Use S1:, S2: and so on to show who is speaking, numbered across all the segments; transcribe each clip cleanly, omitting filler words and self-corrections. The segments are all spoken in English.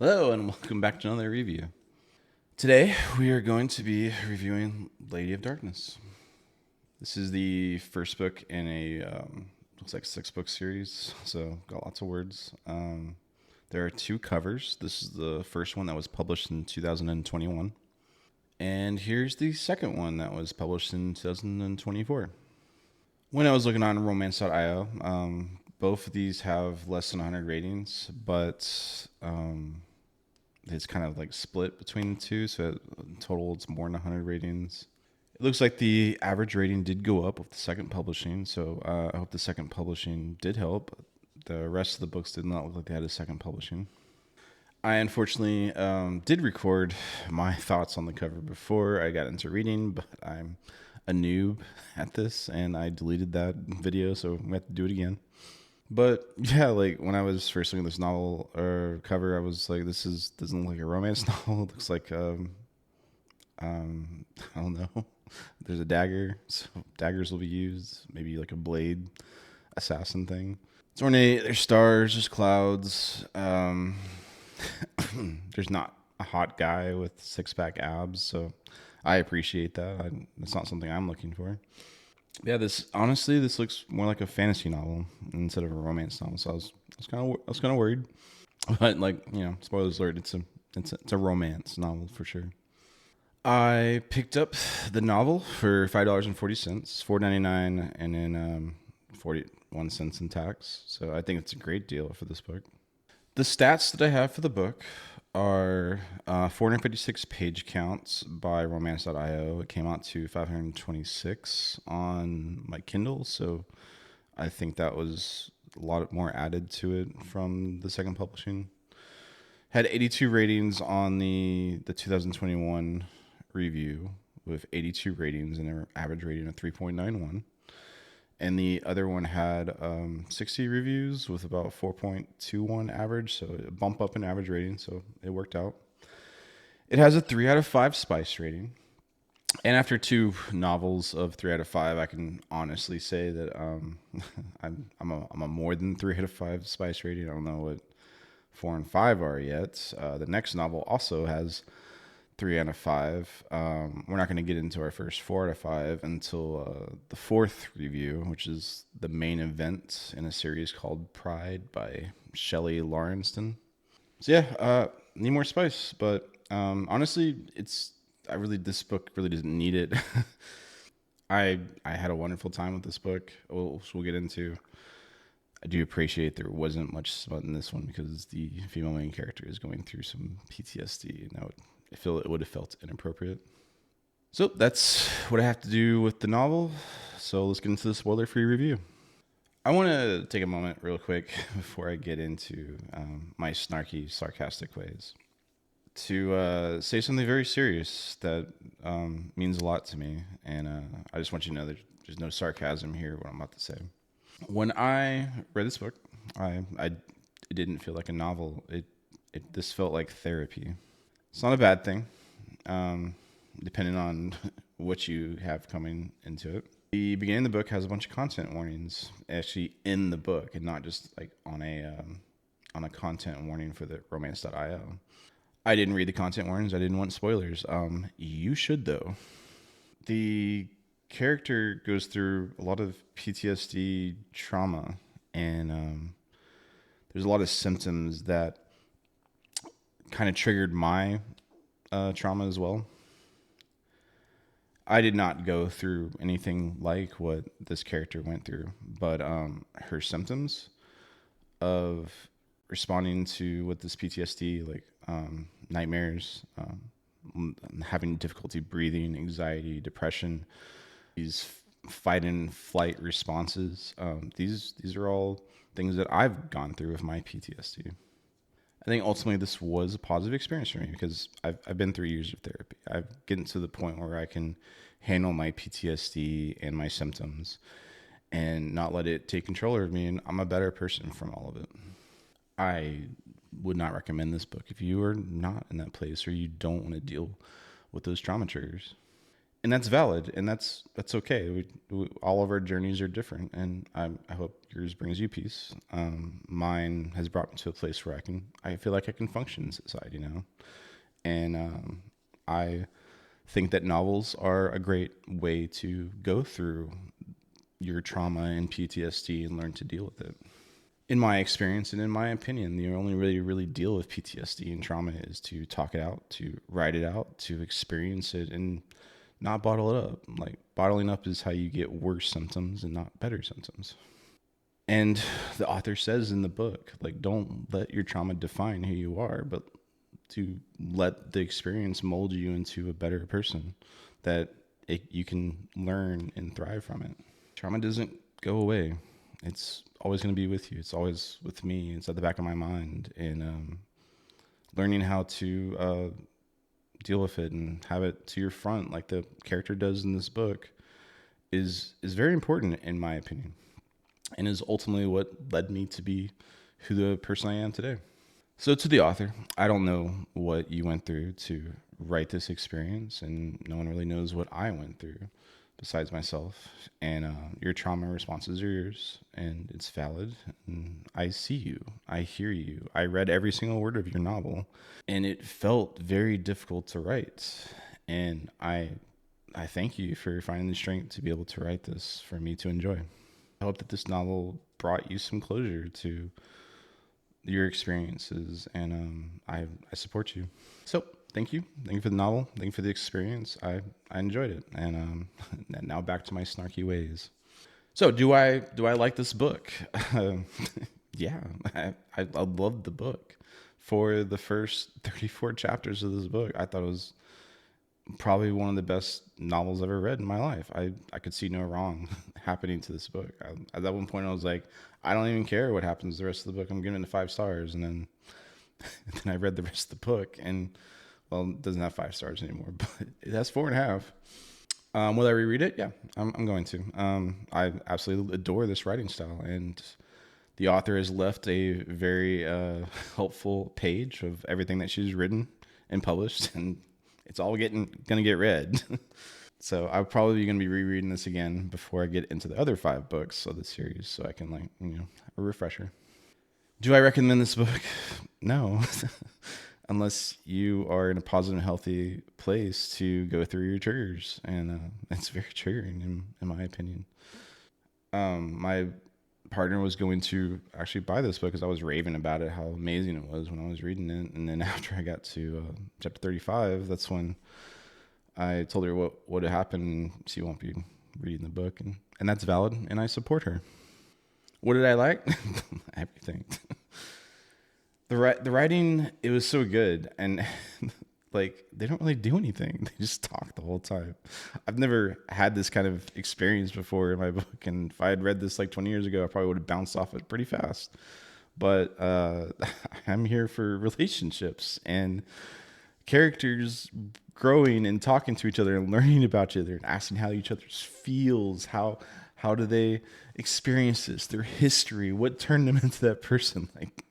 S1: Hello, and welcome back to another review. Today, we are going to be reviewing Lady of Darkness. This is the first book in a looks like 6-book series, so got lots of words. There are 2 covers. This is the first one that was published in 2021, and here's the second one that was published in 2024. When I was looking on romance.io, both of these have less than 100 ratings, but it's kind of like split between the two, so in total it's more than 100 ratings. It looks like the average rating did go up with the second publishing, so I hope the second publishing did help. The rest of the books did not look like they had a second publishing. I unfortunately did record my thoughts on the cover before I got into reading, but I'm a noob at this, and I deleted that video, so we have to do it again. But yeah, like when I was first looking at this novel or cover, I was like, doesn't look like a romance novel. It looks like I don't know. There's a dagger, so daggers will be used. Maybe like a blade assassin thing. It's ornate. There's stars. There's clouds. There's not a hot guy with 6-pack abs, so I appreciate that. It's not something I'm looking for. Yeah, this looks more like a fantasy novel instead of a romance novel. So I was kind of worried, but spoilers alert, it's a romance novel for sure. I picked up the novel for $5.40, $4.99, and then 41 cents in tax. So I think it's a great deal for this book. The stats that I have for the book are 456 page counts by romance.io. It came out to 526 on my Kindle, so I think that was a lot more added to it from the second publishing. Had 82 ratings on the 2021 review with 82 ratings and an average rating of 3.91. And the other one had 60 reviews with about 4.21 average, so a bump up in average rating, so it worked out. It has a 3 out of 5 spice rating. And after 2 novels of 3 out of 5, I can honestly say that I'm a more than 3 out of 5 spice rating. I don't know what 4 and 5 are yet. The next novel also has 3 out of 5. We're not going to get into our first 4 out of 5 until the 4th review, which is the main event in a series called Pride by Shelley Lawrenston. So yeah, need more spice, but honestly, this book really doesn't need it. I had a wonderful time with this book. We'll get into. I do appreciate there wasn't much smut in this one because the female main character is going through some PTSD, and it would have felt inappropriate. So that's what I have to do with the novel. So let's get into the spoiler-free review. I want to take a moment real quick before I get into my snarky, sarcastic ways to say something very serious that means a lot to me. And I just want you to know that there's no sarcasm here, what I'm about to say. When I read this book, it didn't feel like a novel. This felt like therapy. It's not a bad thing, depending on what you have coming into it. The beginning of the book has a bunch of content warnings actually in the book, and not just like on a content warning for the romance.io. I didn't read the content warnings. I didn't want spoilers. You should though. The character goes through a lot of PTSD trauma, and there's a lot of symptoms that kind of triggered my trauma as well. I did not go through anything like what this character went through, but her symptoms of responding to with this PTSD, like nightmares, having difficulty breathing, anxiety, depression, these fight and flight responses, these are all things that I've gone through with my PTSD. I think ultimately this was a positive experience for me because I've been through years of therapy. I've gotten to the point where I can handle my PTSD and my symptoms and not let it take control of me, and I'm a better person from all of it. I would not recommend this book if you are not in that place or you don't want to deal with those trauma triggers. and that's valid, and that's okay. All of our journeys are different, and I hope yours brings you peace. Mine has brought me to a place where I feel like I can function in society now, and I think that novels are a great way to go through your trauma and PTSD and learn to deal with it. In my experience and in my opinion, the only way to really deal with PTSD and trauma is to talk it out, to write it out, to experience it, and not bottle it up. Like, bottling up is how you get worse symptoms and not better symptoms. And the author says in the book, like, don't let your trauma define who you are, but to let the experience mold you into a better person that you can learn and thrive from it. Trauma doesn't go away. It's always going to be with you. It's always with me. It's at the back of my mind. And learning how to deal with it and have it to your front, like the character does in this book, is very important in my opinion, and is ultimately what led me to be who the person I am today. So to the author, I don't know what you went through to write this experience, and no one really knows what I went through besides myself. And your trauma responses are yours, and it's valid. And I see you. I hear you. I read every single word of your novel, and it felt very difficult to write. And I thank you for finding the strength to be able to write this for me to enjoy. I hope that this novel brought you some closure to your experiences, and I support you. So thank you for the novel, thank you for the experience. I enjoyed it, and now back to my snarky ways. So do I like this book? Yeah, I loved the book. For the first 34 chapters of this book, I thought it was probably one of the best novels I've ever read in my life. I could see no wrong happening to this book. At that one point, I was like, I don't even care what happens the rest of the book. I'm giving it 5 stars. And then, I read the rest of the book, and well, it doesn't have 5 stars anymore, but it has 4.5. Will I reread it? Yeah, I'm going to. I absolutely adore this writing style, and the author has left a very helpful page of everything that she's written and published, and it's all gonna get read. So I'm probably gonna be rereading this again before I get into the other 5 books of the series, so I can a refresher. Do I recommend this book? No, unless you are in a positive, healthy place to go through your triggers, and it's very triggering in my opinion. My partner was going to actually buy this book because I was raving about it, how amazing it was when I was reading it. And then after I got to chapter 35, that's when I told her what had happened. She won't be reading the book, and that's valid, and I support her. What did I like? Everything. The writing, it was so good, and like, they don't really do anything. They just talk the whole time. I've never had this kind of experience before in my book, and if I had read this like 20 years ago, I probably would have bounced off it pretty fast. But I'm here for relationships and characters growing and talking to each other and learning about each other and asking how each other feels. How do they experience this? Their history. What turned them into that person? Like,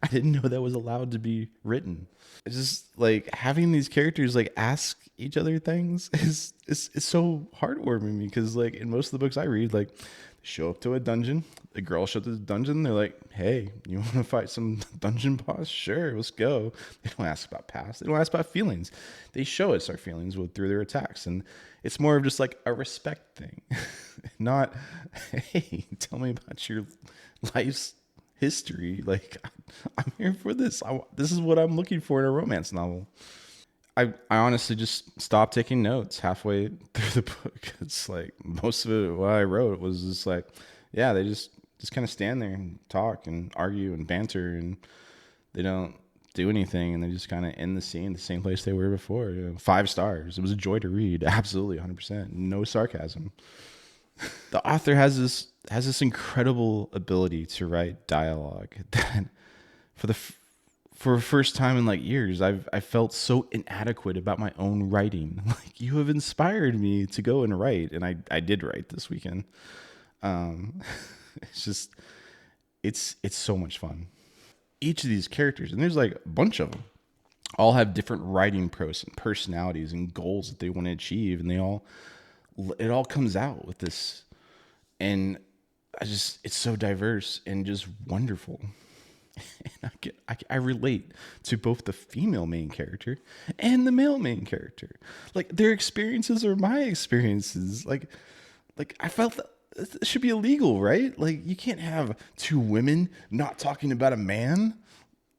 S1: I didn't know that was allowed to be written. It's just like having these characters like ask each other things is so heartwarming, because like in most of the books I read, like, they show up to a dungeon, the girl shows up to the dungeon, they're like, hey, you want to fight some dungeon boss? Sure, let's go. They don't ask about past, they don't ask about feelings. They show us our feelings through their attacks, and it's more of just like a respect thing. Not, hey, tell me about your life's history. Like, I'm here for this. This is what I'm looking for in a romance novel. I honestly just stopped taking notes halfway through the book. It's like most of it, what I wrote was just like, yeah, they just kind of stand there and talk and argue and banter, and they don't do anything, and they just kind of end the scene the same place they were before. 5 stars. It was a joy to read. Absolutely, 100%. No sarcasm. The author has this incredible ability to write dialogue that for the first time in like years, I felt so inadequate about my own writing. Like, you have inspired me to go and write, and I did write this weekend. It's just, it's so much fun. Each of these characters, and there's like a bunch of them, all have different writing pros and personalities and goals that they want to achieve, and it all comes out with this. And it's so diverse and just wonderful. And I relate to both the female main character and the male main character. Like their experiences are my experiences. Like I felt that it should be illegal, right? Like you can't have two women not talking about a man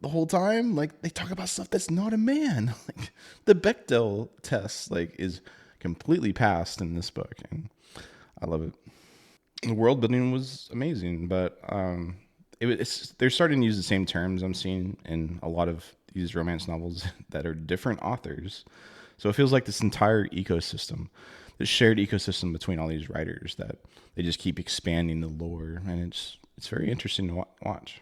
S1: the whole time. Like they talk about stuff that's not a man. Like the Bechdel test, like is completely passed in this book, and I love it. The world building was amazing, but they're starting to use the same terms I'm seeing in a lot of these romance novels that are different authors. So it feels like this entire ecosystem, this shared ecosystem between all these writers that they just keep expanding the lore, and it's very interesting to watch.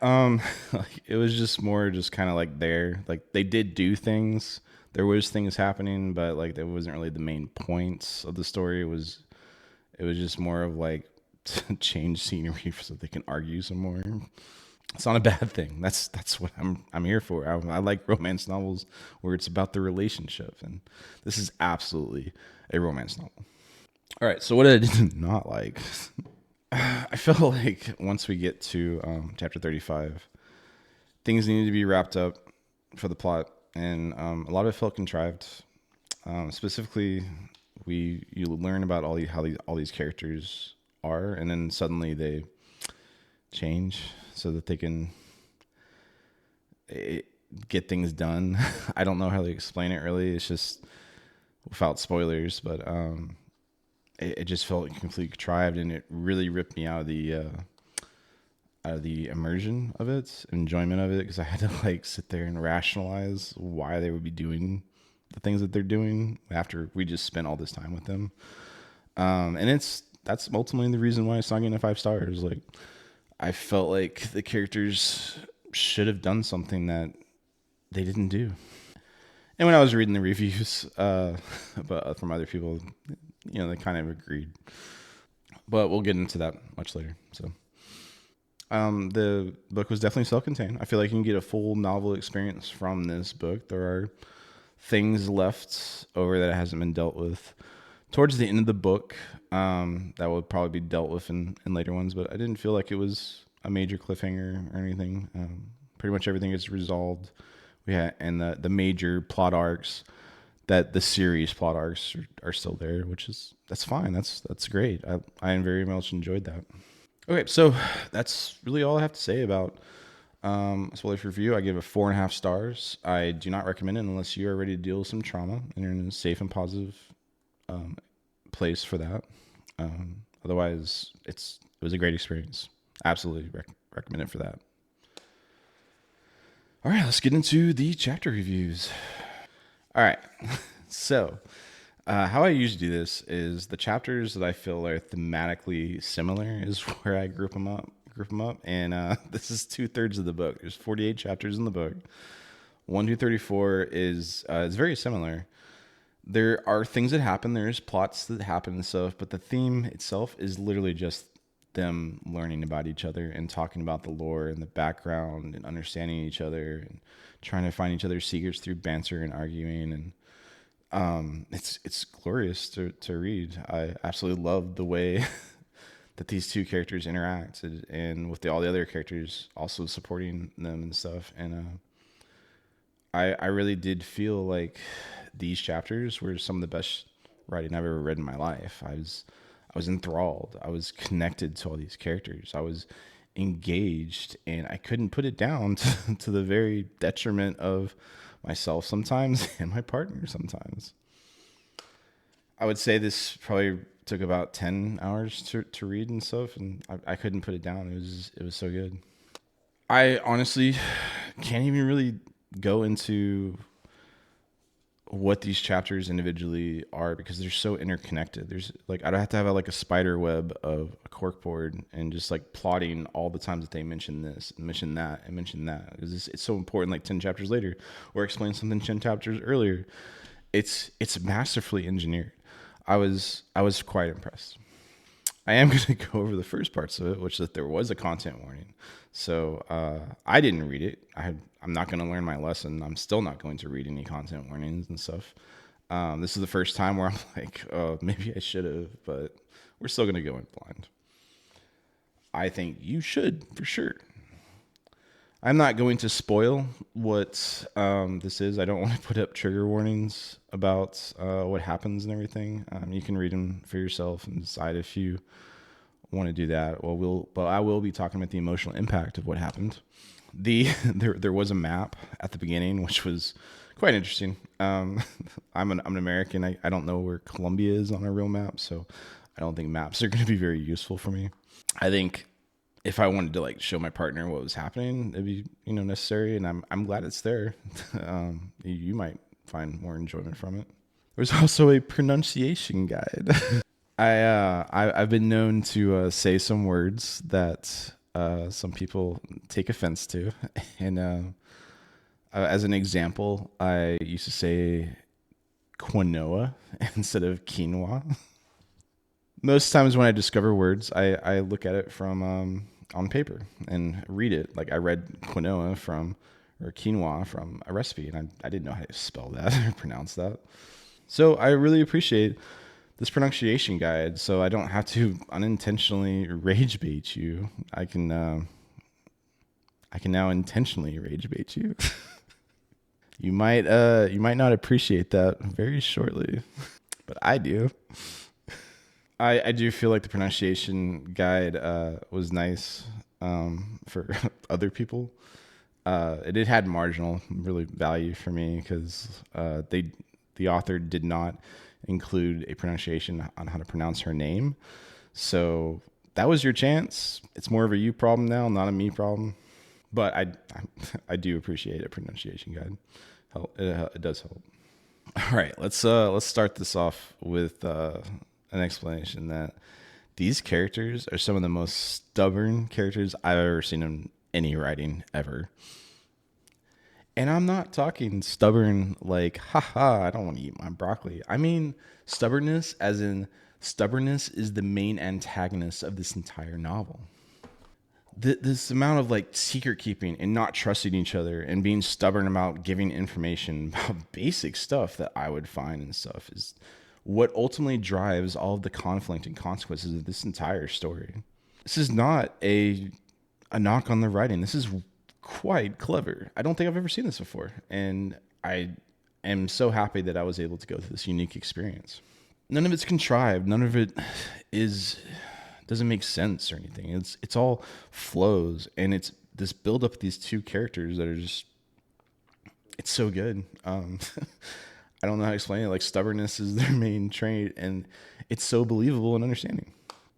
S1: Like it was just more just kind of like there, like they did do things. There was things happening, but like that wasn't really the main points of the story. It was just more of like to change scenery so they can argue some more. It's not a bad thing. That's what I'm here for. I like romance novels where it's about the relationship, and this is absolutely a romance novel. All right, so what I did not like, I felt like once we get to chapter 35, things needed to be wrapped up for the plot, and a lot of it felt contrived. Specifically, you learn about all these characters are, and then suddenly they change so that they can get things done. I don't know how to explain it really. It's just without spoilers, but it just felt completely contrived, and it really ripped me out of the immersion of it, enjoyment of it, because I had to like sit there and rationalize why they would be doing the things that they're doing after we just spent all this time with them. And that's ultimately the reason why it's not getting a 5 stars. Like I felt like the characters should have done something that they didn't do. And when I was reading the reviews, but from other people, they kind of agreed. But we'll get into that much later. So, the book was definitely self-contained. I feel like you can get a full novel experience from this book. There are things left over that hasn't been dealt with towards the end of the book, that will probably be dealt with in later ones. But I didn't feel like it was a major cliffhanger or anything. Pretty much everything is resolved. And the major plot arcs, that the series plot arcs are still there, that's fine. That's great. I very much enjoyed that. Okay, so that's really all I have to say about spoiler review. I give it 4.5 stars. I do not recommend it unless you are ready to deal with some trauma and you're in a safe and positive place for that. Otherwise, it was a great experience. Absolutely recommend it for that. All right, let's get into the chapter reviews. All right, so how I usually do this is the chapters that I feel are thematically similar is where I group them up. And this is 2/3 of the book. There's 48 chapters in the book. 1 to 34 is it's very similar. There are things that happen. There's plots that happen and stuff, but the theme itself is literally just them learning about each other and talking about the lore and the background and understanding each other and trying to find each other's secrets through banter and arguing. And it's glorious to read. I absolutely love the way that these two characters interacted, and with all the other characters also supporting them and stuff. And I really did feel like these chapters were some of the best writing I've ever read in my life. I was enthralled. I was connected to all these characters. I was engaged, and I couldn't put it down to the very detriment of myself sometimes and my partner sometimes. I would say this probably took about 10 hours to read and stuff, and I couldn't put it down. It was so good. I honestly can't even really go into what these chapters individually are because they're so interconnected. There's like I don't have to have like a spider web of a corkboard and just like plotting all the times that they mention this and mention that and mention that because it's so important. Like 10 chapters later, or explain something 10 chapters earlier. It's masterfully engineered. I was quite impressed. I am going to go over the first parts of it, which is that there was a content warning. So I didn't read it. I'm not going to learn my lesson. I'm still not going to read any content warnings and stuff. This is the first time where I'm like, oh, maybe I should have, but we're still going to go in blind. I think you should, for sure. I'm not going to spoil what this is. I don't want to put up trigger warnings about what happens and everything. You can read them for yourself and decide if you want to do that. But I will be talking about the emotional impact of what happened. There was a map at the beginning, which was quite interesting. I'm an American. I don't know where Colombia is on a real map, so I don't think maps are going to be very useful for me. I think if I wanted to like show my partner what was happening, it'd be necessary, and I'm glad it's there. You might find more enjoyment from it. There's also a pronunciation guide. I've been known to say some words that some people take offense to, and as an example, I used to say quinoa instead of quinoa. Most times when I discover words, I look at it from on paper and read it. Like I read quinoa or quinoa from a recipe, and I didn't know how to spell that or pronounce that. So I really appreciate this pronunciation guide, so I don't have to unintentionally rage bait you. I can now intentionally rage bait you. You might not appreciate that very shortly, but I do. I do feel like the pronunciation guide was nice for other people. It had marginal really value for me because the author did not include a pronunciation on how to pronounce her name. So that was your chance. It's more of a you problem now, not a me problem. But I do appreciate a pronunciation guide. It does help. All right, let's start this off with an explanation that these characters are some of the most stubborn characters I've ever seen in any writing ever. And I'm not talking stubborn like, haha, I don't want to eat my broccoli. I mean stubbornness as in stubbornness is the main antagonist of this entire novel. This amount of like secret keeping and not trusting each other and being stubborn about giving information about basic stuff that I would find and stuff is what ultimately drives all of the conflict and consequences of this entire story. This is not a knock on the writing. This is quite clever. I don't think I've ever seen this before, and I am so happy that I was able to go through this unique experience. None of it's contrived. None of it doesn't make sense or anything. It's all flows, and it's this build up of these two characters that are just, it's so good. I don't know how to explain it. Like stubbornness is their main trait, and it's so believable and understanding.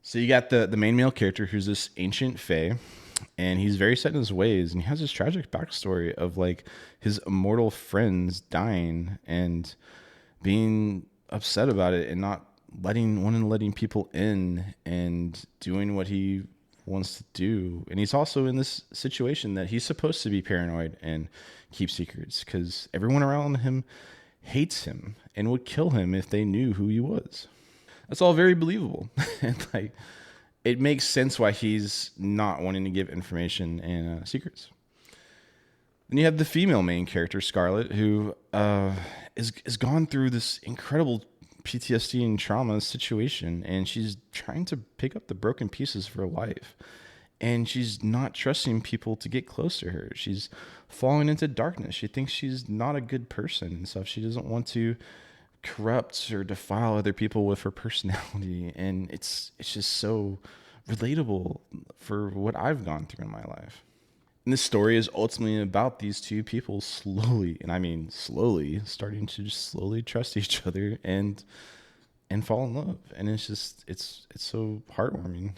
S1: So you got the main male character who's this ancient fae, and he's very set in his ways, and he has this tragic backstory of like his immortal friends dying and being upset about it and not letting people in and doing what he wants to do. And he's also in this situation that he's supposed to be paranoid and keep secrets because everyone around him hates him and would kill him if they knew who he was. That's all very believable. And like it makes sense why he's not wanting to give information and secrets. Then you have the female main character, Scarlet, who is gone through this incredible PTSD and trauma situation, and she's trying to pick up the broken pieces of her life. And she's not trusting people to get close to her. She's falling into darkness. She thinks she's not a good person and stuff. She doesn't want to corrupt or defile other people with her personality. And it's just so relatable for what I've gone through in my life. And this story is ultimately about these two people slowly, and I mean slowly, starting to just slowly trust each other and fall in love. And it's just it's so heartwarming.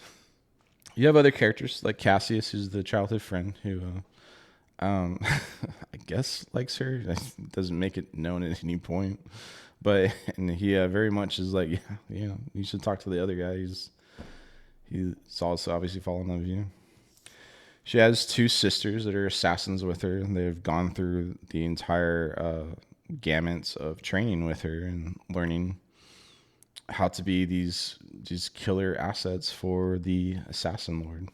S1: You have other characters like Cassius, who's the childhood friend who I guess likes her. Doesn't make it known at any point, but and he very much is like, yeah, you should talk to the other guy. He's also obviously falling in love with you. She has two sisters that are assassins with her. They've gone through the entire gamut of training with her and learning how to be these killer assets for the assassin lord.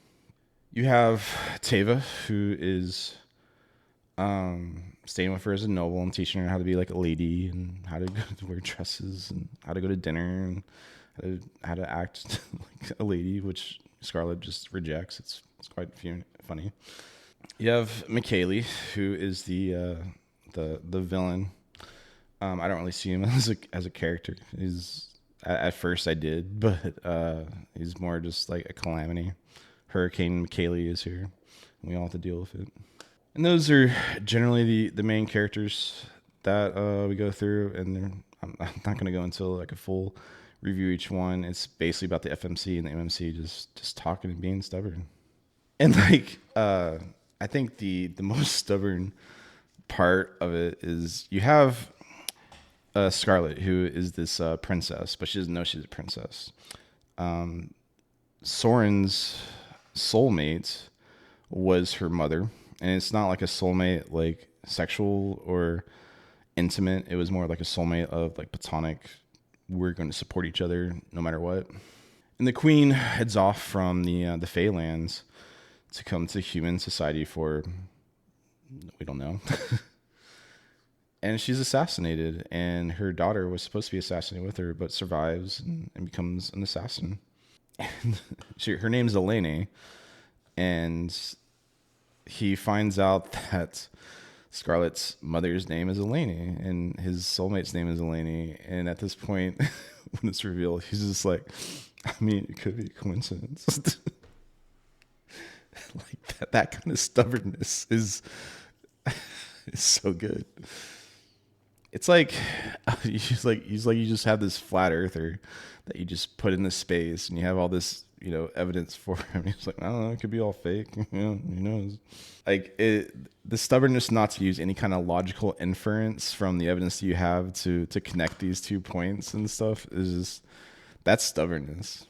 S1: You have Teva, who is staying with her as a noble and teaching her how to be like a lady and how to go to wear dresses and how to go to dinner and how to act like a lady, which Scarlet just rejects. It's quite funny. You have McKaylee, who is the villain. I don't really see him as a character. He's at first I did, but he's more just like a calamity. Hurricane McKaylee is here. And we all have to deal with it. And those are generally the main characters that we go through. And I'm not going to go into like a full review each one. It's basically about the FMC and the MMC just talking and being stubborn. And like I think the most stubborn part of it is you have Scarlet, who is this princess, but she doesn't know she's a princess. Soren's soulmate was her mother, and it's not like a soulmate like sexual or intimate. It was more like a soulmate of like platonic. We're going to support each other no matter what. And the queen heads off from the Feylands to come to human society for we don't know. And she's assassinated, and her daughter was supposed to be assassinated with her, but survives and becomes an assassin. And her name's Eleni, and he finds out that Scarlet's mother's name is Eleni, and his soulmate's name is Eleni. And at this point, when it's revealed, he's just like, I mean, it could be a coincidence. Like that kind of stubbornness is so good. It's like you just have this flat earther that you just put in this space, and you have all this evidence for him. He's like, I don't know, it could be all fake. Who knows? Like the stubbornness not to use any kind of logical inference from the evidence that you have to connect these 2 points and stuff is just that's stubbornness.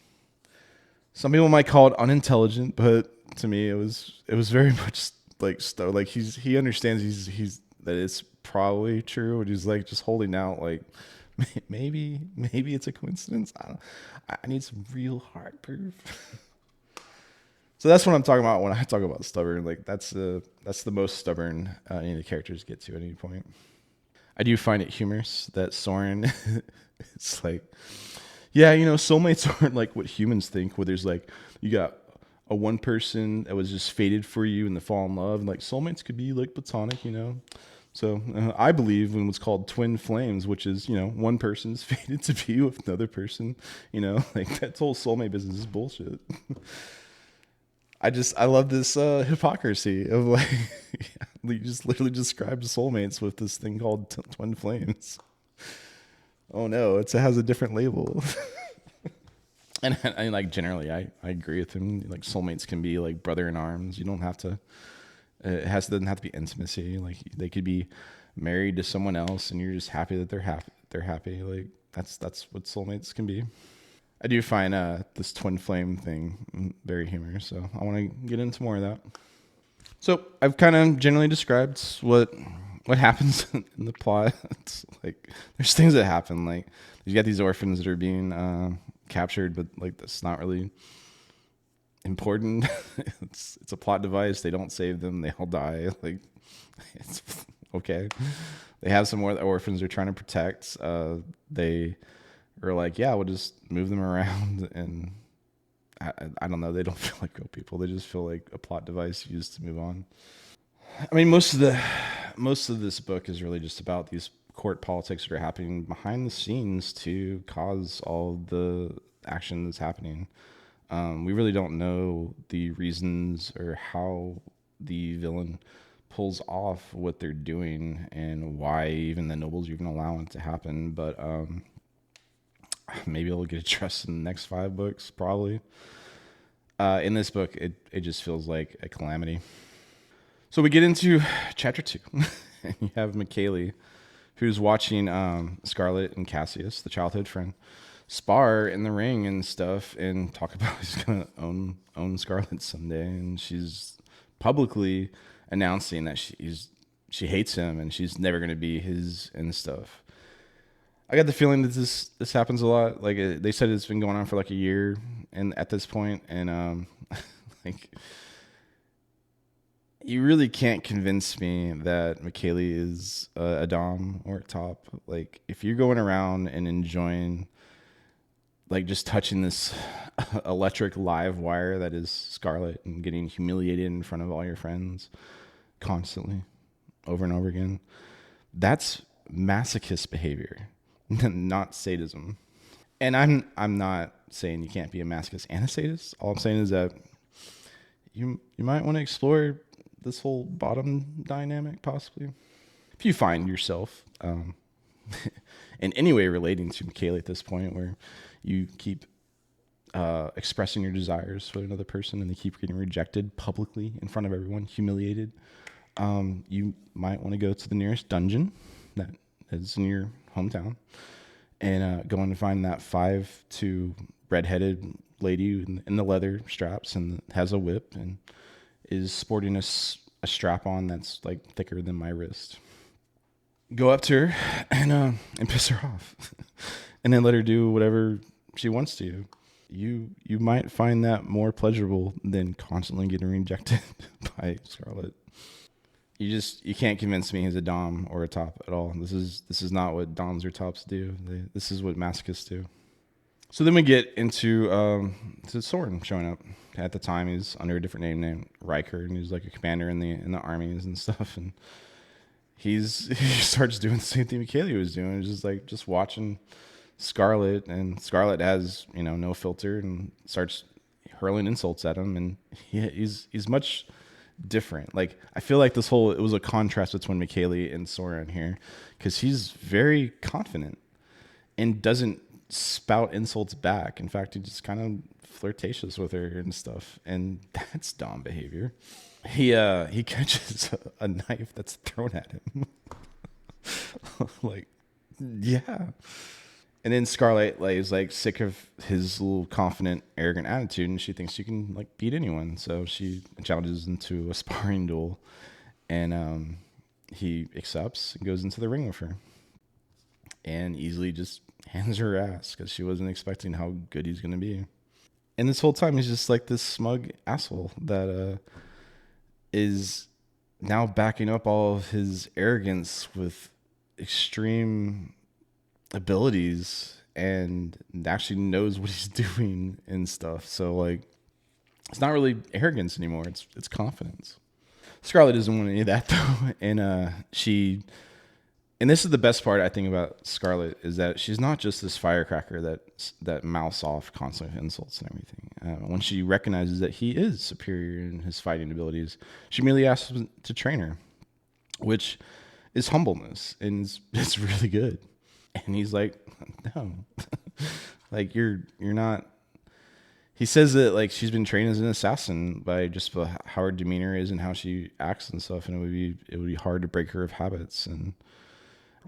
S1: Some people might call it unintelligent, but to me, it was very much like he understands he's that it's probably true, and he's like just holding out like maybe it's a coincidence. I need some real hard proof. So that's what I'm talking about when I talk about stubborn. Like that's the most stubborn any of the characters get to at any point. I do find it humorous that Soren it's like, yeah, soulmates aren't like what humans think, where there's like you got a one person that was just fated for you and they fall in love, and like soulmates could be like platonic. So I believe in what's called twin flames, which is one person's fated to be with another person. Like that whole soulmate business is bullshit. I love this hypocrisy of like you just literally described soulmates with this thing called twin flames. Oh no, it has a different label. And like generally, I agree with him. Like soulmates can be like brother in arms. You don't have to. Doesn't have to be intimacy. Like they could be married to someone else, and you're just happy that they're happy. They're happy. Like that's what soulmates can be. I do find this twin flame thing very humorous, so I want to get into more of that. So I've kind of generally described what happens in the plot. It's like there's things that happen. Like you got these orphans that are being captured, but like that's not really important. It's a plot device. They don't save them. They all die. Like it's okay. They have some more that orphans are trying to protect. They are like, yeah, we'll just move them around, and I don't know. They don't feel like real people. They just feel like a plot device used to move on. I mean, most of this book is really just about these court politics that are happening behind the scenes to cause all the action that's happening. We really don't know the reasons or how the villain pulls off what they're doing and why even the nobles are even allowing it to happen. But maybe it'll get addressed in the next 5 books, probably. In this book, it just feels like a calamity. So we get into chapter 2. And you have McKaylee, who's watching Scarlet and Cassius, the childhood friend, spar in the ring and stuff, and talk about he's gonna own Scarlet someday, and she's publicly announcing that she hates him and she's never gonna be his and stuff. I got the feeling that this happens a lot. Like they said, it's been going on for like a year, and at this point, and like you really can't convince me that McKaylee is a dom or a top. Like if you're going around and enjoying, like just touching this electric live wire that is Scarlet and getting humiliated in front of all your friends constantly, over and over again, that's masochist behavior, not sadism. And I'm not saying you can't be a masochist and a sadist. All I'm saying is that you might want to explore this whole bottom dynamic possibly. If you find yourself in any way relating to McKaylee at this point, where you keep expressing your desires for another person and they keep getting rejected publicly in front of everyone, humiliated, you might want to go to the nearest dungeon that is in your hometown and go and find that 5'2" redheaded lady in the leather straps and has a whip and is sporting a strap on that's like thicker than my wrist. Go up to her and piss her off, and then let her do whatever she wants to you. You might find that more pleasurable than constantly getting rejected by Scarlet. You can't convince me he's a dom or a top at all. This is not what doms or tops do. This is what masochists do. So then we get into to Soren showing up. At the time, he's under a different name named Riker, and he's like a commander in the armies and stuff. And he starts doing the same thing McKaylee was doing, just watching Scarlet, and Scarlet has no filter and starts hurling insults at him, and he's much different. Like I feel like it was a contrast between McKaylee and Soren here, because he's very confident and doesn't spout insults back. In fact, he just kind of flirtatious with her and stuff, and that's dom behavior. He catches a knife that's thrown at him. Like, yeah. And then Scarlet is like sick of his little confident, arrogant attitude, and she thinks she can like beat anyone. So she challenges him to a sparring duel, and he accepts and goes into the ring with her, and easily just hands her ass because she wasn't expecting how good he's gonna be. And this whole time he's just like this smug asshole that is now backing up all of his arrogance with extreme abilities and actually knows what he's doing and stuff. So like it's not really arrogance anymore, it's confidence. Scarlet doesn't want any of that though, and this is the best part I think about Scarlet, is that she's not just this firecracker that mouths off constant insults and everything. When she recognizes that he is superior in his fighting abilities, she merely asks him to train her, which is humbleness, and it's really good. And he's like, no, like you're not. He says that like she's been trained as an assassin by just how her demeanor is and how she acts and stuff, and it would be hard to break her of habits, and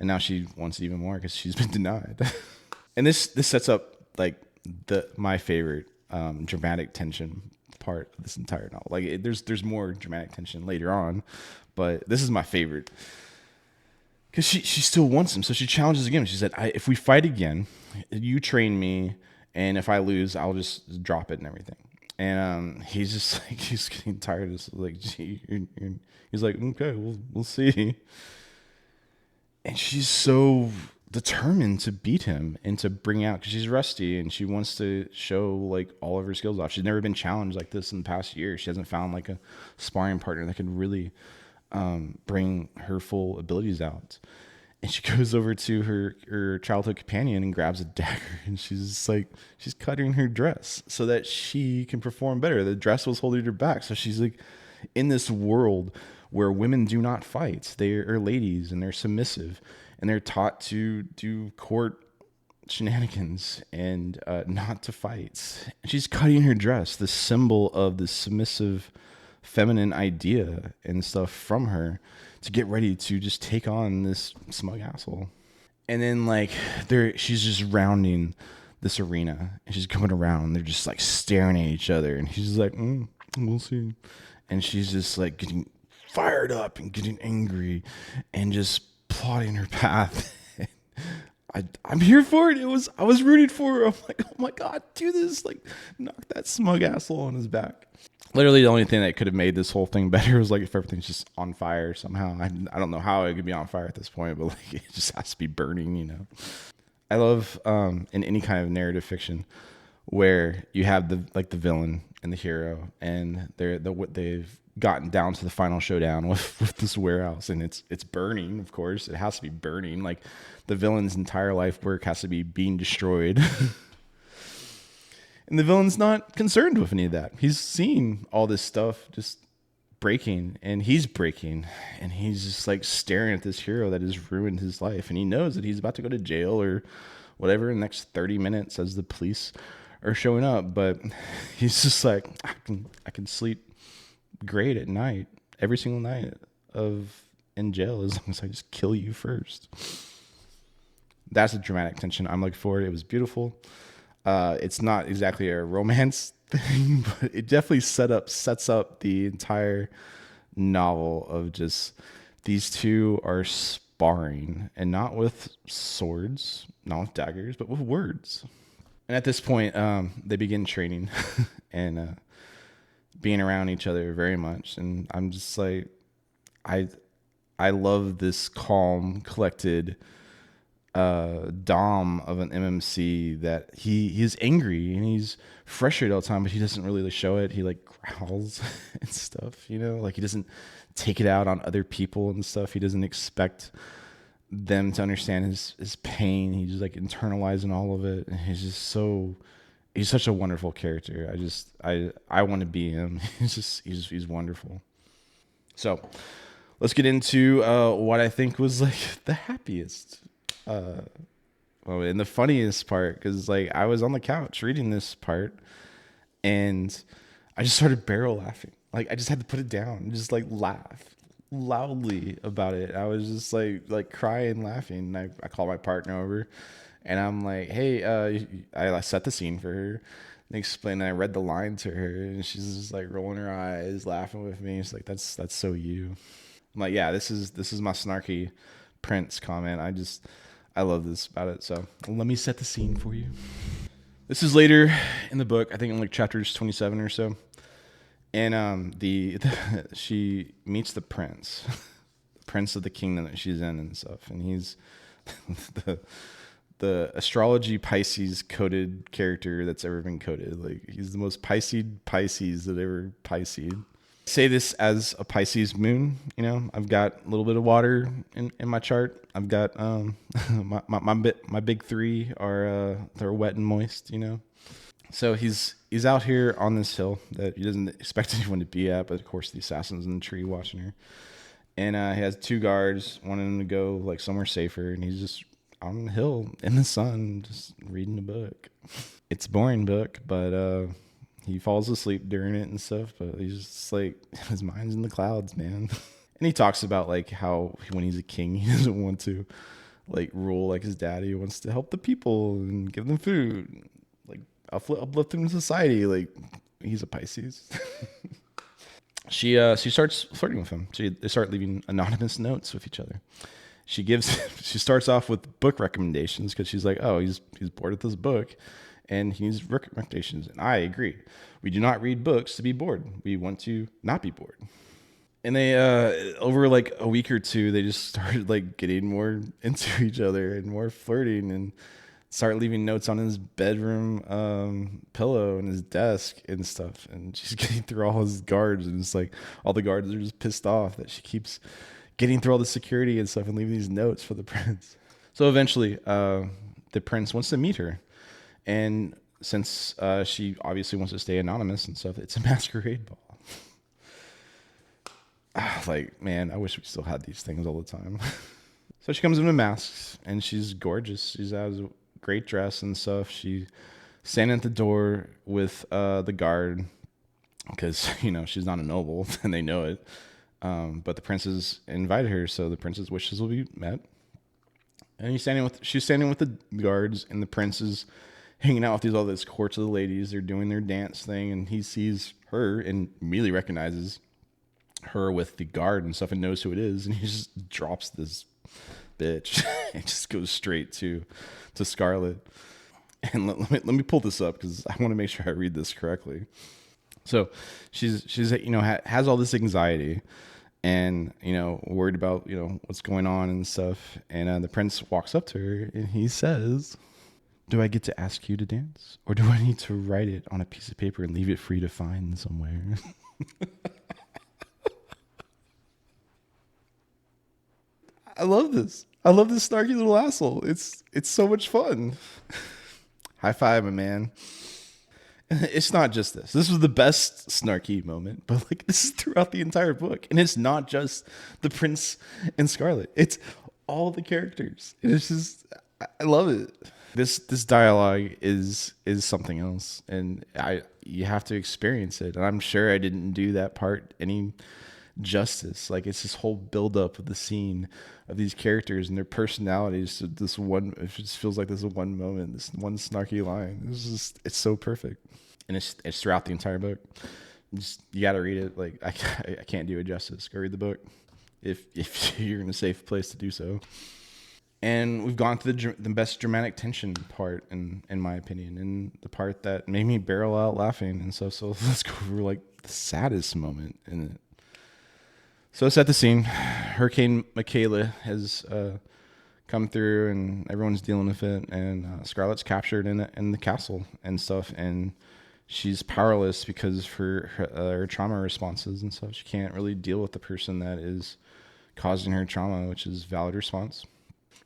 S1: now she wants it even more because she's been denied. And this sets up like my favorite dramatic tension part of this entire novel. Like there's more dramatic tension later on, but this is my favorite. Because she still wants him, so she challenges again. She said, if we fight again, you train me, and if I lose, I'll just drop it and everything. And he's just like, he's getting tired of this. Like, he's like, okay, we'll see. And she's so determined to beat him and to bring out, because she's rusty and she wants to show like all of her skills off. She's never been challenged like this in the past year. She hasn't found like a sparring partner that could really bring her full abilities out. And she goes over to her childhood companion and grabs a dagger, and she's cutting her dress so that she can perform better. The dress was holding her back, so she's like in this world where women do not fight. They are ladies and they're submissive, and they're taught to do court shenanigans and not to fight. She's cutting her dress, the symbol of the submissive feminine idea and stuff, from her to get ready to just take on this smug asshole. And then like she's just rounding this arena, and she's going around, and they're just like staring at each other, and he's just like, we'll see. And she's just like getting fired up and getting angry and just plotting her path. I'm here for it. I was rooting for her. I'm like, oh my god, do this! Like, knock that smug asshole on his back. Literally, the only thing that could have made this whole thing better was like if everything's just on fire somehow. I don't know how it could be on fire at this point, but like it just has to be burning, you know. I love in any kind of narrative fiction where you have the villain and the hero, and they've gotten down to the final showdown with this warehouse, and it's burning. Of course, it has to be burning. Like the villain's entire life work has to be being destroyed. And the villain's not concerned with any of that. He's seeing all this stuff just breaking, and he's breaking, and he's just like staring at this hero that has ruined his life, and he knows that he's about to go to jail or whatever in the next 30 minutes as the police are showing up. But he's just like, I can sleep great at night, every single night of in jail, as long as I just kill you first. That's a dramatic tension I'm looking for. It was beautiful. It's not exactly a romance thing, but it definitely sets up the entire novel of just these two are sparring, and not with swords, not with daggers, but with words. And at this point, they begin training and being around each other very much. And I'm just like, I love this calm, collected Dom of an MMC that he's angry and he's frustrated all the time, but he doesn't really show it. He like growls and stuff, you know, like he doesn't take it out on other people and stuff. He doesn't expect them to understand his pain. He's just like internalizing all of it. And he's such a wonderful character. I want to be him. He's wonderful. So let's get into what I think was like the happiest and the funniest part, because like I was on the couch reading this part and I just started barrel laughing. Like I just had to put it down and just like laugh loudly about it. I was just like crying, laughing. And I called my partner over and I'm like, hey, I set the scene for her and explained, and I read the line to her, and she's just like rolling her eyes, laughing with me. She's like, that's so you. I'm like, yeah, this is my snarky Prince comment. I love this about it. So let me set the scene for you. This is later in the book, I think in like chapters 27 or so. And she meets the prince, the prince of the kingdom that she's in and stuff. And he's the astrology Pisces coded character that's ever been coded. Like he's the most Pisces that ever Pisces. Say this as a Pisces moon, you know, I've got a little bit of water in my chart. I've got my big three are they're wet and moist, you know. So he's out here on this hill that he doesn't expect anyone to be at, but of course the assassin's in the tree watching her. And he has two guards wanting him to go like somewhere safer, and he's just on the hill in the sun just reading a book. It's a boring book, but he falls asleep during it and stuff, but he's just like, his mind's in the clouds, man. And he talks about like how when he's a king, he doesn't want to like rule like his daddy. He wants to help the people and give them food, like uplift them in society. Like he's a Pisces. She starts flirting with him. They start leaving anonymous notes with each other. She starts off with book recommendations because she's like, oh, he's bored with this book and he needs recommendations. And I agree. We do not read books to be bored. We want to not be bored. And they, over like a week or two, they just started like getting more into each other and more flirting, and start leaving notes on his bedroom pillow and his desk and stuff. And she's getting through all his guards, and it's like all the guards are just pissed off that she keeps getting through all the security and stuff and leaving these notes for the prince. So eventually, the prince wants to meet her. And since she obviously wants to stay anonymous and stuff, it's a masquerade ball. Like, man, I wish we still had these things all the time. So she comes in with masks, and she's gorgeous. She has a great dress and stuff. She's standing at the door with the guard because, you know, she's not a noble, and they know it. But the princes invited her, so the prince's wishes will be met. And she's standing with the guards, and the princes hanging out with all this courts of the ladies. They're doing their dance thing, and he sees her and immediately recognizes her with the guard and stuff and knows who it is, and he just drops this bitch. It just goes straight to Scarlet. And let me pull this up because I want to make sure I read this correctly. So she's has all this anxiety and worried about what's going on and stuff. And the prince walks up to her and he says, "Do I get to ask you to dance, or do I need to write it on a piece of paper and leave it for you to find somewhere?" I love this. I love this snarky little asshole. It's so much fun. High five, my man. It's not just this. This was the best snarky moment, but like this is throughout the entire book, and it's not just the prince and Scarlet. It's all the characters. And it's just, I love it. This dialogue is something else, and you have to experience it. And I'm sure I didn't do that part any justice. Like, it's this whole buildup of the scene of these characters and their personalities to this one. It just feels like this one moment, this one snarky line. It's so perfect, and it's throughout the entire book. You got to read it. Like, I can't do it justice. Go read the book if you're in a safe place to do so. And we've gone to the best dramatic tension part, in my opinion, and the part that made me barrel out laughing and stuff. So let's go over like the saddest moment in it. So set the scene. Hurricane Michaela has come through, and everyone's dealing with it. And Scarlet's captured in the castle and stuff, and she's powerless because for her trauma responses and stuff. She can't really deal with the person that is causing her trauma, which is valid response.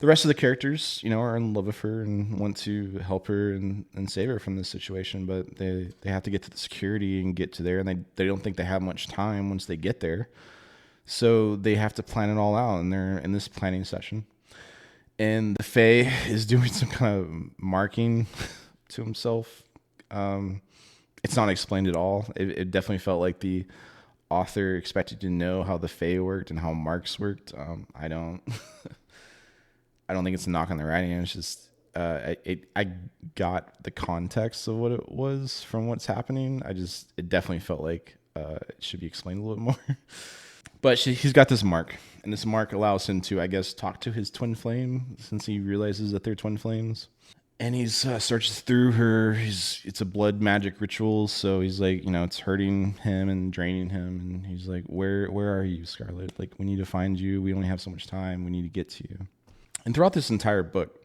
S1: The rest of the characters, are in love with her and want to help her and save her from this situation, but they have to get to the security and get to there, and they don't think they have much time once they get there. So they have to plan it all out, and they're in this planning session. And the Fae is doing some kind of marking to himself. It's not explained at all. It definitely felt like the author expected to know how the Fae worked and how marks worked. I don't think it's a knock on the writing. It's just I got the context of what it was from what's happening. It definitely felt like it should be explained a little more. But he's got this mark, and this mark allows him to, I guess, talk to his twin flame, since he realizes that they're twin flames. And he's searches through her. It's a blood magic ritual, so he's like, it's hurting him and draining him. And he's like, where are you, Scarlet? Like, we need to find you. We only have so much time. We need to get to you. And throughout this entire book,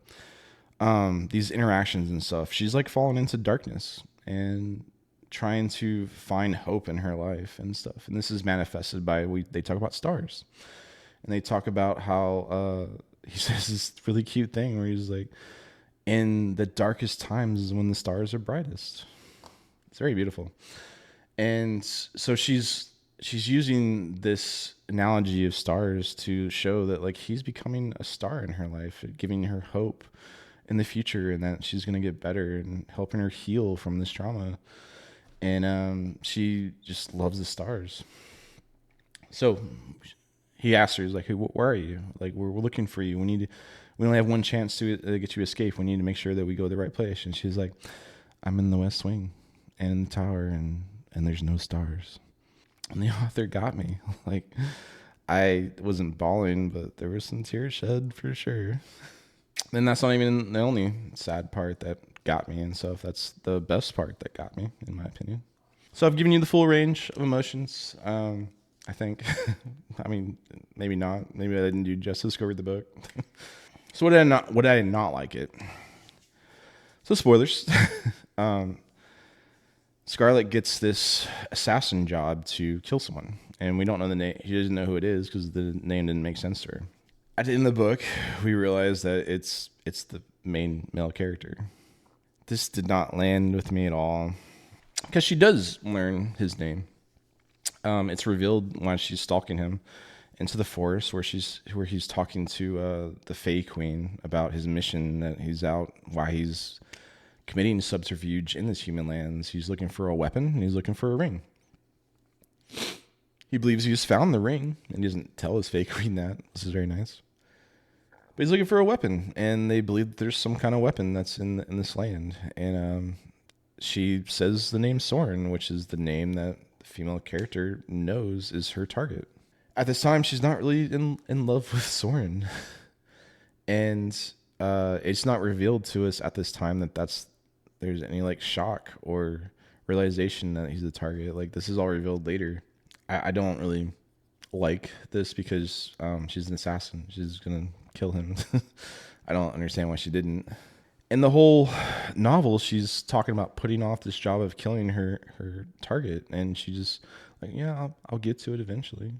S1: these interactions and stuff, she's like falling into darkness and trying to find hope in her life and stuff. And this is manifested by, they talk about stars. And they talk about how he says this really cute thing where he's like, in the darkest times is when the stars are brightest. It's very beautiful. And so she's using this analogy of stars to show that like he's becoming a star in her life, giving her hope in the future, and that she's going to get better and helping her heal from this trauma. And she just loves the stars. So he asks her, he's like, hey, where are you? Like, we're looking for you. We only have one chance to get you escape. We need to make sure that we go to the right place. And she's like, I'm in the West Wing and in the tower, and there's no stars. And the author got me. Like, I wasn't bawling, but there was some tears shed for sure. And that's not even the only sad part that got me and stuff. That's the best part that got me, in my opinion. So I've given you the full range of emotions. I think. I mean, maybe not. Maybe I didn't do justice. Go read the book. So what did I not like it? So spoilers. Scarlet gets this assassin job to kill someone, and we don't know the name. He doesn't know who it is because the name didn't make sense to her. At the end of the book, we realize that it's the main male character. This did not land with me at all, because she does learn his name. It's revealed when she's stalking him into the forest, where he's talking to the Fae Queen about his mission, that he's out, why he's committing subterfuge in this human lands. He's looking for a weapon, and he's looking for a ring. He believes he's found the ring, and he doesn't tell his Fae Queen that. This is very nice. But he's looking for a weapon, and they believe that there's some kind of weapon that's in this land. And she says the name Soren, which is the name that the female character knows is her target. At this time, she's not really in love with Soren. And it's not revealed to us at this time that there's any like shock or realization that he's the target. Like this is all revealed later. I don't really like this because she's an assassin. She's gonna kill him. I don't understand why she didn't. In the whole novel, she's talking about putting off this job of killing her target, and she just like, yeah, I'll get to it eventually.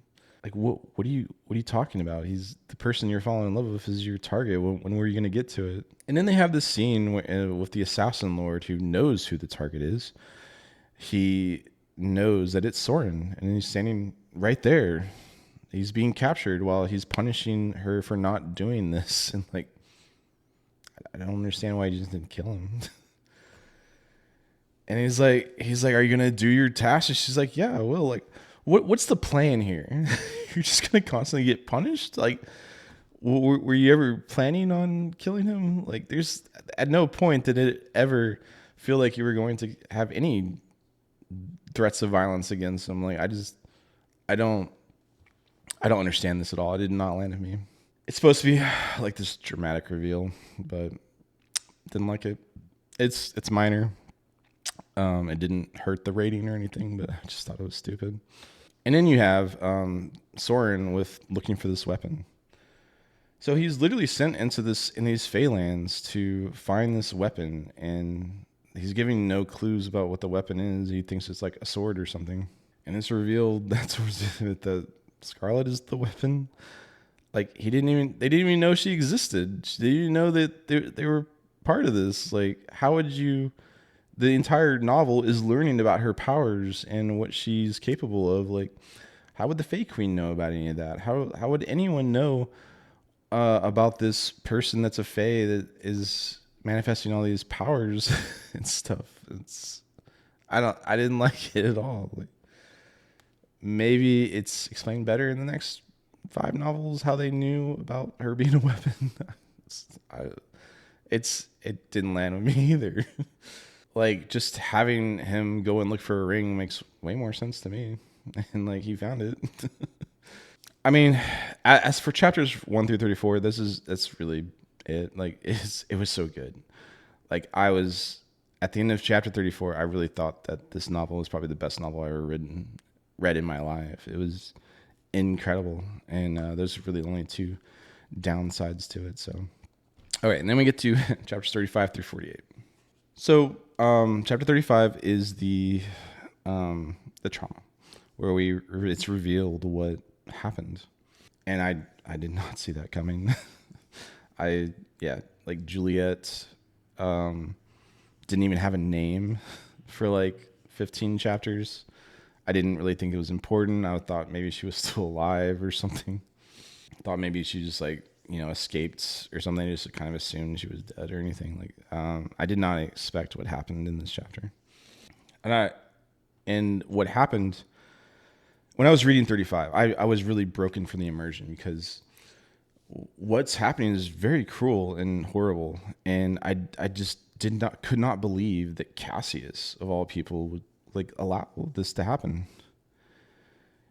S1: Like, what are you talking about? He's the person you're falling in love with is your target. When were you gonna get to it? And then they have this scene with the assassin lord who knows who the target is. He knows that it's Soren, and he's standing right there. He's being captured while he's punishing her for not doing this, and like, I don't understand why he just didn't kill him. And he's like, are you gonna do your task? And she's like, yeah, I will. Like, what's the plan here? You're just gonna constantly get punished? Like, were you ever planning on killing him? Like, there's at no point did it ever feel like you were going to have any threats of violence against him. Like, I don't understand this at all. It did not land with me. It's supposed to be like this dramatic reveal, but didn't like it. It's minor. It didn't hurt the rating or anything, but I just thought it was stupid. And then you have Soren with looking for this weapon. So he's literally sent in these Feylands to find this weapon, and he's giving no clues about what the weapon is. He thinks it's like a sword or something, and it's revealed that Scarlet is the weapon. Like they didn't even know she existed. They didn't even know that they were part of this. Like, how would you? The entire novel is learning about her powers and what she's capable of. Like, how would the Fey Queen know about any of that? How would anyone know about this person that's a Fey that is manifesting all these powers and stuff? I didn't like it at all. Like, maybe it's explained better in the next 5 novels how they knew about her being a weapon. It didn't land with me either. Like, just having him go and look for a ring makes way more sense to me. And like, he found it. I mean, as for chapters 1 through 34, that's really it. Like, it was so good. Like, I was at the end of chapter 34, I really thought that this novel was probably the best novel I ever read in my life. It was incredible, and there's really only 2 downsides to it. So, all right, and then we get to chapters 35 through 48. So, chapter 35 is the trauma, where it's revealed what happened, and I did not see that coming. Like Juliet didn't even have a name for like 15 chapters. I didn't really think it was important. I thought maybe she was still alive or something. I thought maybe she just like, escaped or something. I just kind of assumed she was dead or anything. Like, I did not expect what happened in this chapter. And what happened when I was reading 35, I was really broken from the immersion, because what's happening is very cruel and horrible. And I just could not believe that Cassius, of all people, would like allow this to happen.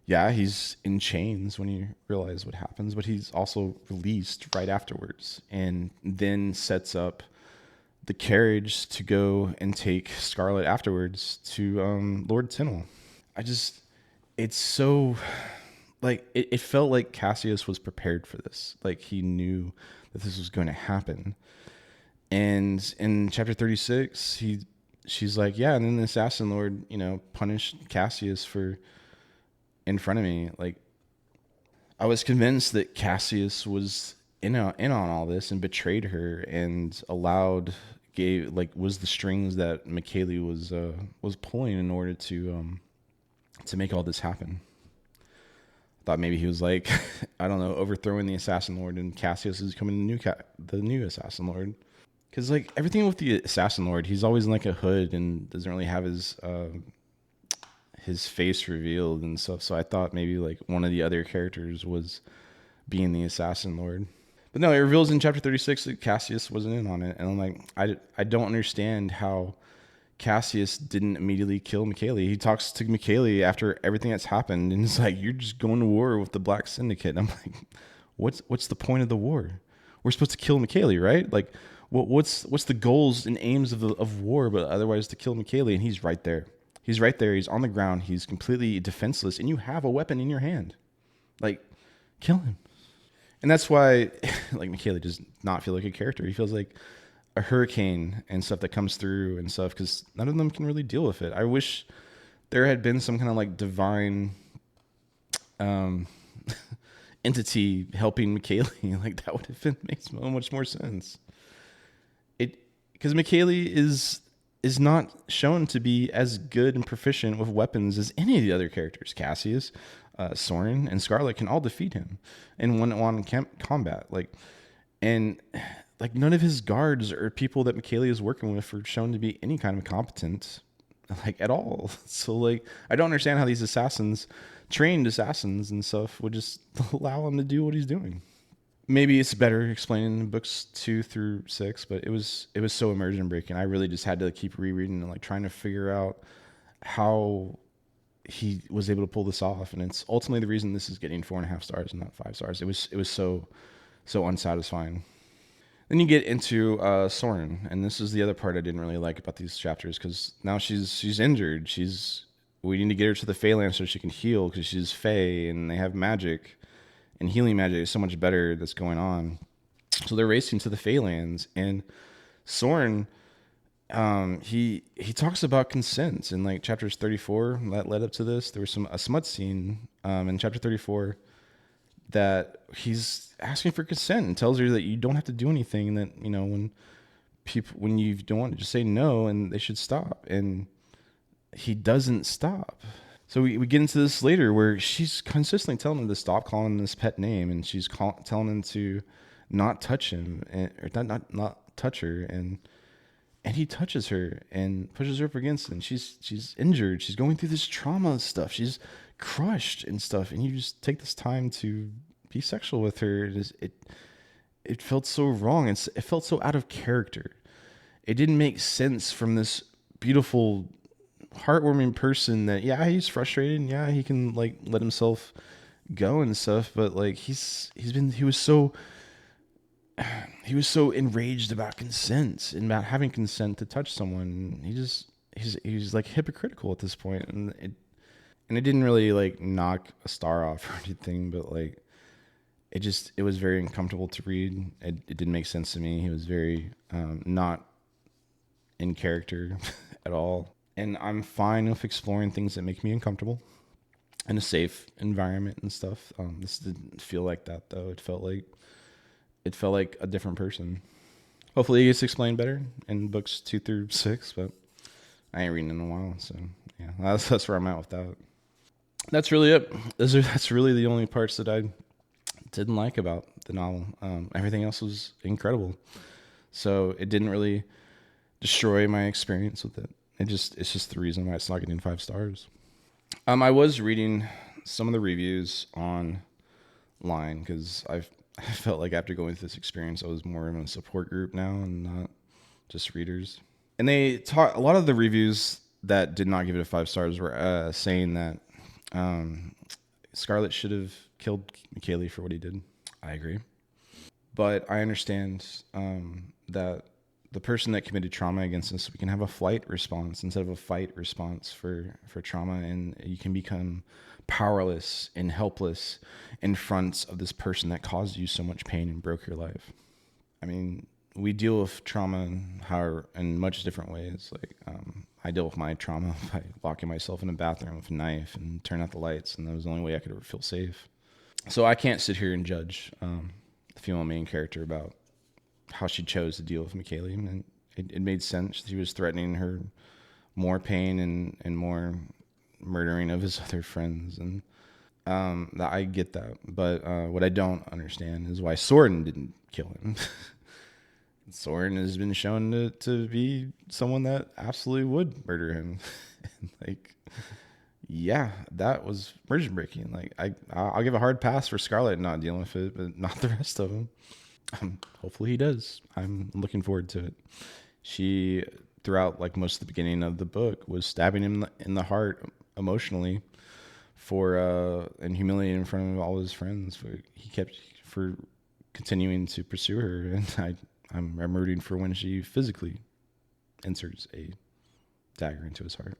S1: Yeah, he's in chains when you realize what happens, but he's also released right afterwards, and then sets up the carriage to go and take Scarlet afterwards to Lord Tynwell. It's so, like, it felt like Cassius was prepared for this. Like, he knew that this was going to happen. And in chapter 36, she's like, yeah, and then the Assassin Lord, punished Cassius for in front of me. Like, I was convinced that Cassius was in on all this and betrayed her and was the strings that McKaylee was pulling in order to make all this happen. I thought maybe he was like, I don't know, overthrowing the Assassin Lord, and Cassius is becoming the new Assassin Lord. Because like everything with the Assassin Lord, he's always in like a hood and doesn't really have his face revealed and stuff. So I thought maybe like one of the other characters was being the Assassin Lord. But no, it reveals in chapter 36 that Cassius wasn't in on it. And I'm like, I don't understand how Cassius didn't immediately kill McKaylee. He talks to McKaylee after everything that's happened, and it's like, you're just going to war with the Black Syndicate. And I'm like, what's the point of the war? we're supposed to kill McKaylee, right? Like, what's the goals and aims of war, but otherwise to kill McKaylee? And he's right there. He's right there. He's on the ground. He's completely defenseless, and you have a weapon in your hand. Like, kill him. And that's why, like, McKaylee does not feel like a character. He feels like a hurricane and stuff that comes through and stuff, because none of them can really deal with it. I wish there had been some kind of like divine um, entity helping McKaylee. Like, that would have been makes so much more sense. It because McKaylee is not shown to be as good and proficient with weapons as any of the other characters. Cassius, Soren, and Scarlet can all defeat him in one-on-one combat. And none of his guards or people that McKaylee is working with are shown to be any kind of competent, like, at all. So, like, I don't understand how these trained assassins and stuff, would just allow him to do what he's doing. Maybe it's better explaining in books 2 through 6, but it was so immersion breaking. I really just had to keep rereading and like trying to figure out how he was able to pull this off. And it's ultimately the reason this is getting 4.5 stars and not 5 stars. It was so unsatisfying. Then you get into Soren, and this is the other part I didn't really like about these chapters, because now she's injured. We need to get her to the Feyland so she can heal, because she's Fey and they have magic. And healing magic is so much better that's going on. So they're racing to the Feylands, and Soren, he talks about consent in like chapters 34 that led up to this. There was a smut scene in chapter 34 that he's asking for consent and tells her that you don't have to do anything, and that, you know, when you don't want to, just say no and they should stop. And he doesn't stop. So we get into this later where she's consistently telling him to stop calling him this pet name, and she's telling him to not touch him, or not touch her, and he touches her and pushes her up against it, and she's injured. She's going through this trauma stuff. She's crushed and stuff, and you just take this time to be sexual with her. It felt so wrong. It felt so out of character. It didn't make sense from this beautiful, heartwarming person that, yeah, he's frustrated, and yeah, he can like let himself go and stuff, but like he was so enraged about consent and about having consent to touch someone. He's like hypocritical at this point, and it didn't really like knock a star off or anything, but like it was very uncomfortable to read. It didn't make sense to me. He was very not in character at all. And I'm fine with exploring things that make me uncomfortable in a safe environment and stuff. This didn't feel like that, though. It felt like a different person. Hopefully it gets explained better in books 2 through 6, but I ain't reading in a while, so yeah, that's where I'm at with that. That's really it. That's really the only parts that I didn't like about the novel. Everything else was incredible, so it didn't really destroy my experience with it. It's just the reason why it's not getting 5 stars. I was reading some of the reviews online, because I felt like after going through this experience, I was more in a support group now and not just readers. And they taught a lot of the reviews that did not give it 5 stars were saying that Scarlet should have killed McKaylee for what he did. I agree, but I understand that the person that committed trauma against us, we can have a flight response instead of a fight response for trauma, and you can become powerless and helpless in front of this person that caused you so much pain and broke your life. I mean, we deal with trauma in much different ways. Like, I deal with my trauma by locking myself in a bathroom with a knife and turn out the lights, and that was the only way I could ever feel safe. So I can't sit here and judge the female main character about how she chose to deal with McKaylee, and it made sense. She was threatening her more pain and more murdering of his other friends, and I get that. But what I don't understand is why Soren didn't kill him. Soren has been shown to be someone that absolutely would murder him. Like, yeah, that was immersion breaking. Like, I'll give a hard pass for Scarlet not dealing with it, but not the rest of them. Hopefully he does. I'm looking forward to it. She, throughout like most of the beginning of the book, was stabbing him in the heart emotionally and humiliating in front of all his friends. For continuing to pursue her, and I'm rooting for when she physically inserts a dagger into his heart.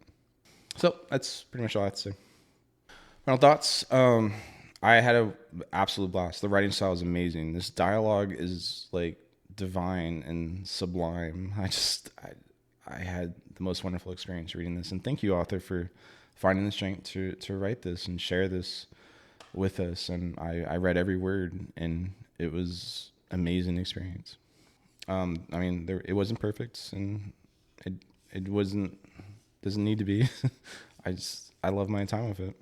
S1: So that's pretty much all I have to say. Final thoughts. I had an absolute blast. The writing style is amazing. This dialogue is like divine and sublime. I had the most wonderful experience reading this, and thank you, author, for finding the strength to write this and share this with us. And I read every word, and it was amazing experience. I mean, it wasn't perfect, and it wasn't doesn't need to be. I love my time with it.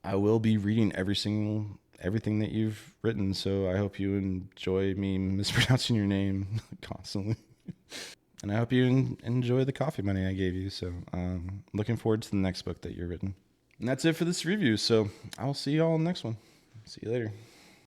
S1: I will be reading everything that you've written, so I hope you enjoy me mispronouncing your name constantly. And I hope you enjoy the coffee money I gave you. So looking forward to the next book that you're written. And that's it for this review. So I'll see you all in the next one. See you later.